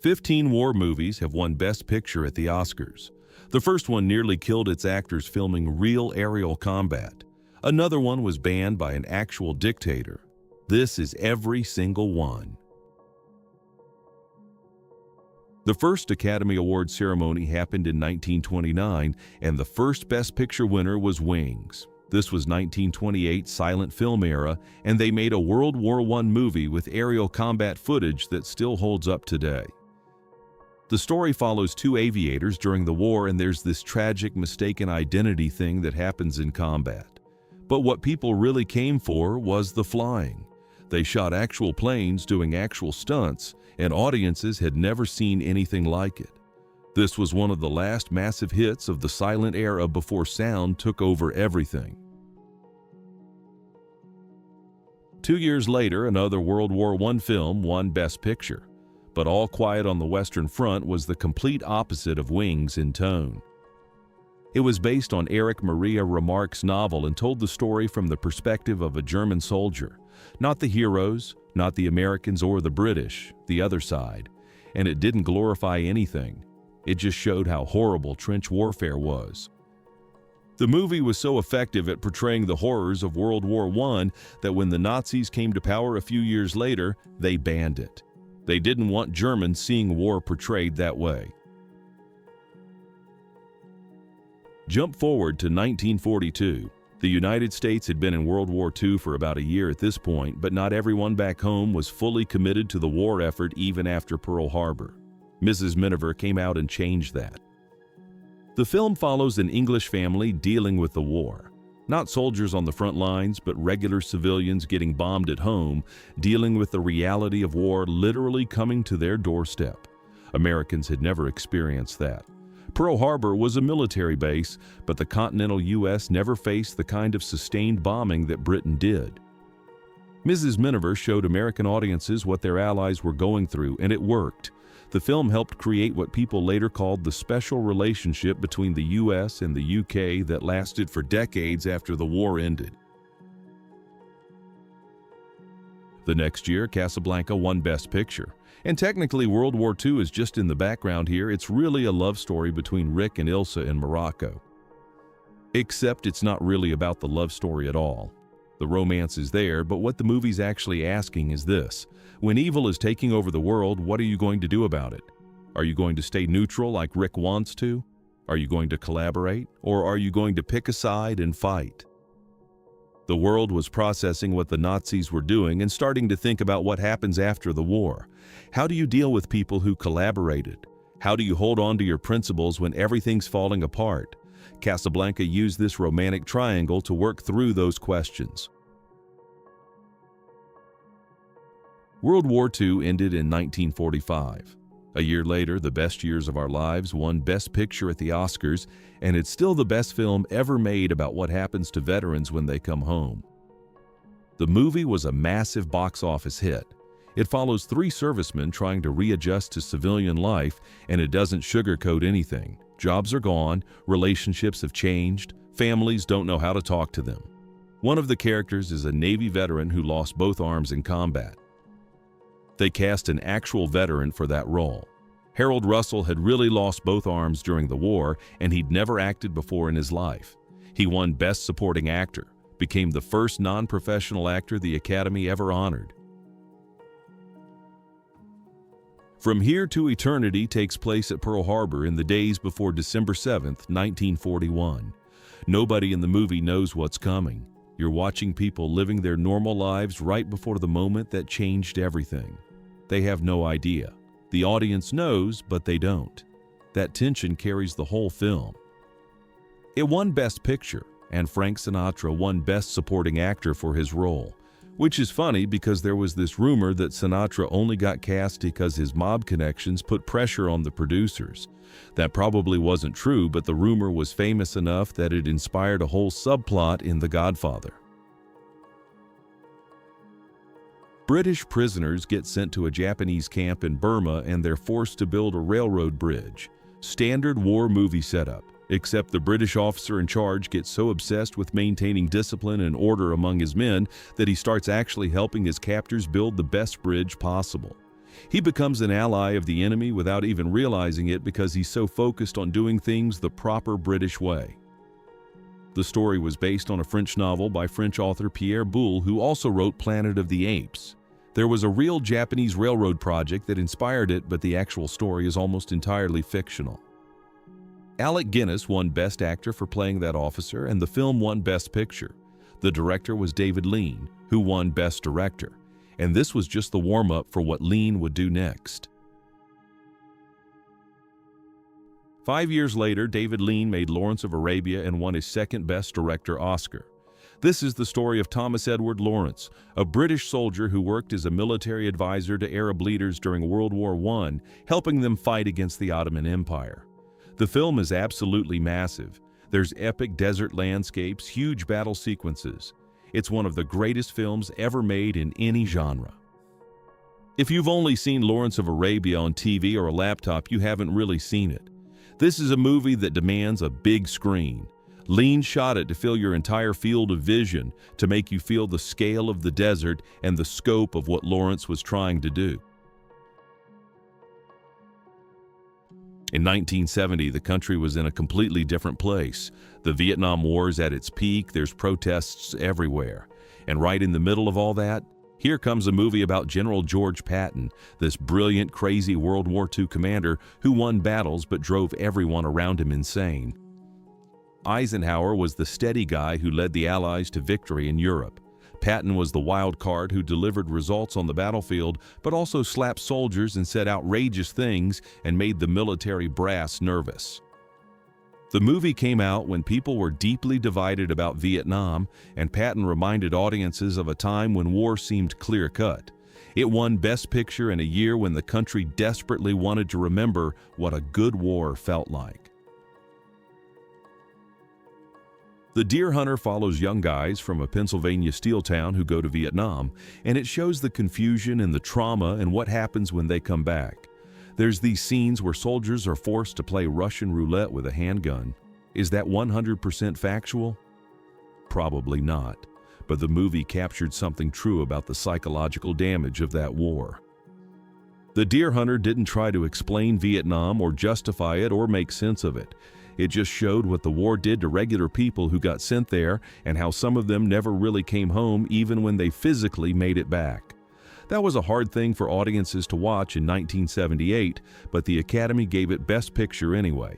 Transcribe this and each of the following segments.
15 war movies have won Best Picture at the Oscars. The first one nearly killed its actors filming real aerial combat. Another one was banned by an actual dictator. This is every single one. The first Academy Award ceremony happened in 1929, and the first Best Picture winner was Wings. This was 1928 silent film era, and they made a World War I movie with aerial combat footage that still holds up today. The story follows two aviators during the war, and there's this tragic mistaken identity thing that happens in combat. But what people really came for was the flying. They shot actual planes doing actual stunts, and audiences had never seen anything like it. This was one of the last massive hits of the silent era before sound took over everything. 2 years later, another World War I film won Best Picture. But All Quiet on the Western Front was the complete opposite of Wings in tone. It was based on Erich Maria Remarque's novel and told the story from the perspective of a German soldier. Not the heroes, not the Americans or the British, the other side. And it didn't glorify anything. It just showed how horrible trench warfare was. The movie was so effective at portraying the horrors of World War I that when the Nazis came to power a few years later, they banned it. They didn't want Germans seeing war portrayed that way. Jump forward to 1942. The United States had been in World War II for about a year at this point, but not everyone back home was fully committed to the war effort even after Pearl Harbor. Mrs. Miniver came out and changed that. The film follows an English family dealing with the war. Not soldiers on the front lines, but regular civilians getting bombed at home, dealing with the reality of war literally coming to their doorstep. Americans had never experienced that. Pearl Harbor was a military base, but the continental U.S. never faced the kind of sustained bombing that Britain did. Mrs. Miniver showed American audiences what their allies were going through, and it worked. The film helped create what people later called the special relationship between the U.S. and the U.K. that lasted for decades after the war ended. The next year, Casablanca won Best Picture. And technically, World War II is just in the background here. It's really a love story between Rick and Ilsa in Morocco. Except it's not really about the love story at all. The romance is there, but what the movie's actually asking is this. When evil is taking over the world, what are you going to do about it? Are you going to stay neutral like Rick wants to? Are you going to collaborate? Or are you going to pick a side and fight? The world was processing what the Nazis were doing and starting to think about what happens after the war. How do you deal with people who collaborated? How do you hold on to your principles when everything's falling apart? Casablanca used this romantic triangle to work through those questions. World War II ended in 1945. A year later, The Best Years of Our Lives won Best Picture at the Oscars, and it's still the best film ever made about what happens to veterans when they come home. The movie was a massive box office hit. It follows three servicemen trying to readjust to civilian life, and it doesn't sugarcoat anything. Jobs are gone, relationships have changed, families don't know how to talk to them. One of the characters is a Navy veteran who lost both arms in combat. They cast an actual veteran for that role. Harold Russell had really lost both arms during the war, and he'd never acted before in his life. He won Best Supporting Actor, became the first non-professional actor the Academy ever honored. From Here to Eternity takes place at Pearl Harbor in the days before December 7th, 1941. Nobody in the movie knows what's coming. You're watching people living their normal lives right before the moment that changed everything. They have no idea. The audience knows, but they don't. That tension carries the whole film. It won Best Picture, and Frank Sinatra won Best Supporting Actor for his role, which is funny because there was this rumor that Sinatra only got cast because his mob connections put pressure on the producers. That probably wasn't true, but the rumor was famous enough that it inspired a whole subplot in The Godfather. British prisoners get sent to a Japanese camp in Burma and they're forced to build a railroad bridge. Standard war movie setup, except the British officer in charge gets so obsessed with maintaining discipline and order among his men that he starts actually helping his captors build the best bridge possible. He becomes an ally of the enemy without even realizing it because he's so focused on doing things the proper British way. The story was based on a French novel by French author Pierre Boulle, who also wrote Planet of the Apes. There was a real Japanese railroad project that inspired it, but the actual story is almost entirely fictional. Alec Guinness won Best Actor for playing that officer, and the film won Best Picture. The director was David Lean, who won Best Director, and this was just the warm-up for what Lean would do next. 5 years later, David Lean made Lawrence of Arabia and won his second Best Director Oscar. This is the story of Thomas Edward Lawrence, a British soldier who worked as a military advisor to Arab leaders during World War I, helping them fight against the Ottoman Empire. The film is absolutely massive. There's epic desert landscapes, huge battle sequences. It's one of the greatest films ever made in any genre. If you've only seen Lawrence of Arabia on TV or a laptop, you haven't really seen it. This is a movie that demands a big screen. Lean shot it to fill your entire field of vision, to make you feel the scale of the desert and the scope of what Lawrence was trying to do. In 1970, the country was in a completely different place. The Vietnam War is at its peak, there's protests everywhere. And right in the middle of all that, here comes a movie about General George Patton, this brilliant, crazy World War II commander who won battles but drove everyone around him insane. Eisenhower was the steady guy who led the Allies to victory in Europe. Patton was the wild card who delivered results on the battlefield, but also slapped soldiers and said outrageous things and made the military brass nervous. The movie came out when people were deeply divided about Vietnam, and Patton reminded audiences of a time when war seemed clear-cut. It won Best Picture in a year when the country desperately wanted to remember what a good war felt like. The Deer Hunter follows young guys from a Pennsylvania steel town who go to Vietnam, and it shows the confusion and the trauma and what happens when they come back. There's these scenes where soldiers are forced to play Russian roulette with a handgun. Is that 100% factual? Probably not, but the movie captured something true about the psychological damage of that war. The Deer Hunter didn't try to explain Vietnam or justify it or make sense of it. It just showed what the war did to regular people who got sent there and how some of them never really came home even when they physically made it back. That was a hard thing for audiences to watch in 1978, but the Academy gave it Best Picture anyway.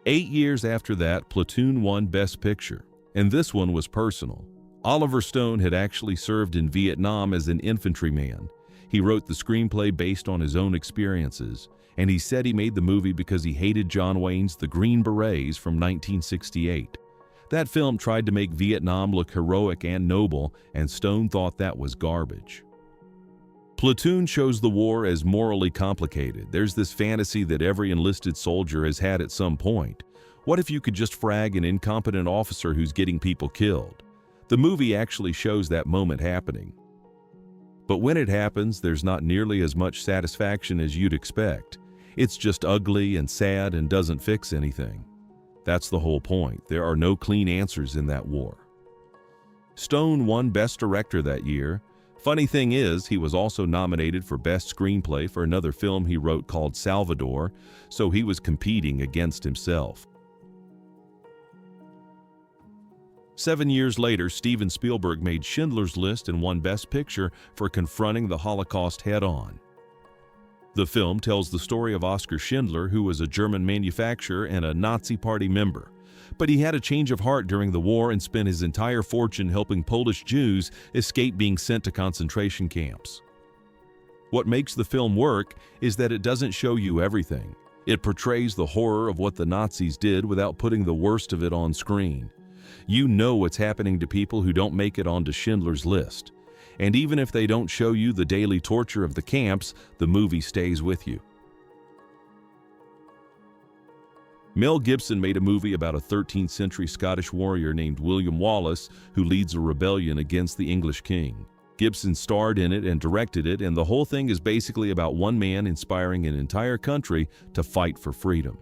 8 years after that, Platoon won Best Picture, and this one was personal. Oliver Stone had actually served in Vietnam as an infantryman. He wrote the screenplay based on his own experiences, and he said he made the movie because he hated John Wayne's The Green Berets from 1968. That film tried to make Vietnam look heroic and noble, and Stone thought that was garbage. Platoon shows the war as morally complicated. There's this fantasy that every enlisted soldier has had at some point. What if you could just frag an incompetent officer who's getting people killed? The movie actually shows that moment happening. But when it happens, there's not nearly as much satisfaction as you'd expect. It's just ugly and sad and doesn't fix anything. That's the whole point. There are no clean answers in that war. Stone won Best Director that year. Funny thing is, he was also nominated for Best Screenplay for another film he wrote called Salvador, so he was competing against himself. 7 years later, Steven Spielberg made Schindler's List and won Best Picture for confronting the Holocaust head-on. The film tells the story of Oskar Schindler, who was a German manufacturer and a Nazi Party member. But he had a change of heart during the war and spent his entire fortune helping Polish Jews escape being sent to concentration camps. What makes the film work is that it doesn't show you everything. It portrays the horror of what the Nazis did without putting the worst of it on screen. You know what's happening to people who don't make it onto Schindler's List. And even if they don't show you the daily torture of the camps, the movie stays with you. Mel Gibson made a movie about a 13th century Scottish warrior named William Wallace who leads a rebellion against the English king. Gibson starred in it and directed it, and the whole thing is basically about one man inspiring an entire country to fight for freedom.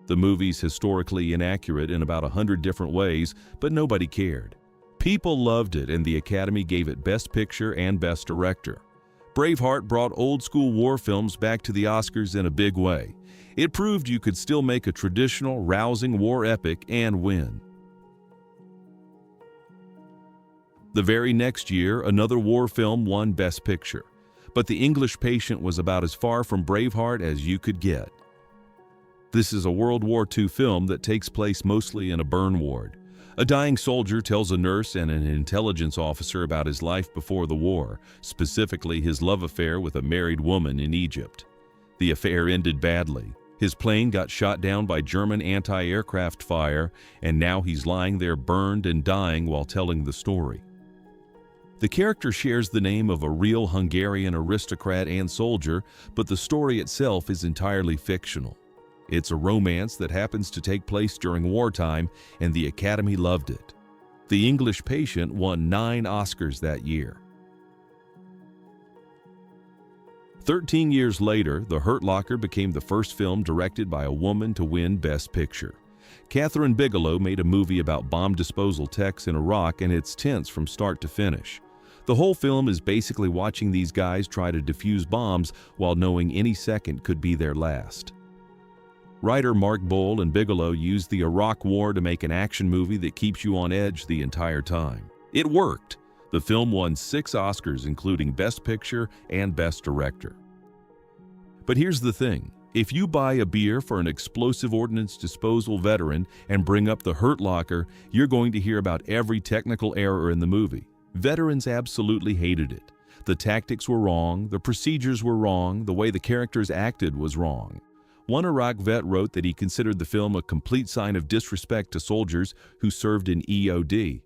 The movie's historically inaccurate in about 100 different ways, but nobody cared. People loved it, and the Academy gave it Best Picture and Best Director. Braveheart brought old-school war films back to the Oscars in a big way. It proved you could still make a traditional, rousing war epic and win. The very next year, another war film won Best Picture, but The English Patient was about as far from Braveheart as you could get. This is a World War II film that takes place mostly in a burn ward. A dying soldier tells a nurse and an intelligence officer about his life before the war, specifically his love affair with a married woman in Egypt. The affair ended badly. His plane got shot down by German anti-aircraft fire, and now he's lying there burned and dying while telling the story. The character shares the name of a real Hungarian aristocrat and soldier, but the story itself is entirely fictional. It's a romance that happens to take place during wartime, and the Academy loved it. The English Patient won 9 Oscars that year. 13 years later, The Hurt Locker became the first film directed by a woman to win Best Picture. Kathryn Bigelow made a movie about bomb disposal techs in Iraq, and it's tense from start to finish. The whole film is basically watching these guys try to defuse bombs while knowing any second could be their last. Writer Mark Boal and Bigelow used the Iraq War to make an action movie that keeps you on edge the entire time. It worked! The film won 6 Oscars, including Best Picture and Best Director. But here's the thing. If you buy a beer for an explosive ordnance disposal veteran and bring up The Hurt Locker, you're going to hear about every technical error in the movie. Veterans absolutely hated it. The tactics were wrong, the procedures were wrong, the way the characters acted was wrong. One Iraq vet wrote that he considered the film a complete sign of disrespect to soldiers who served in EOD.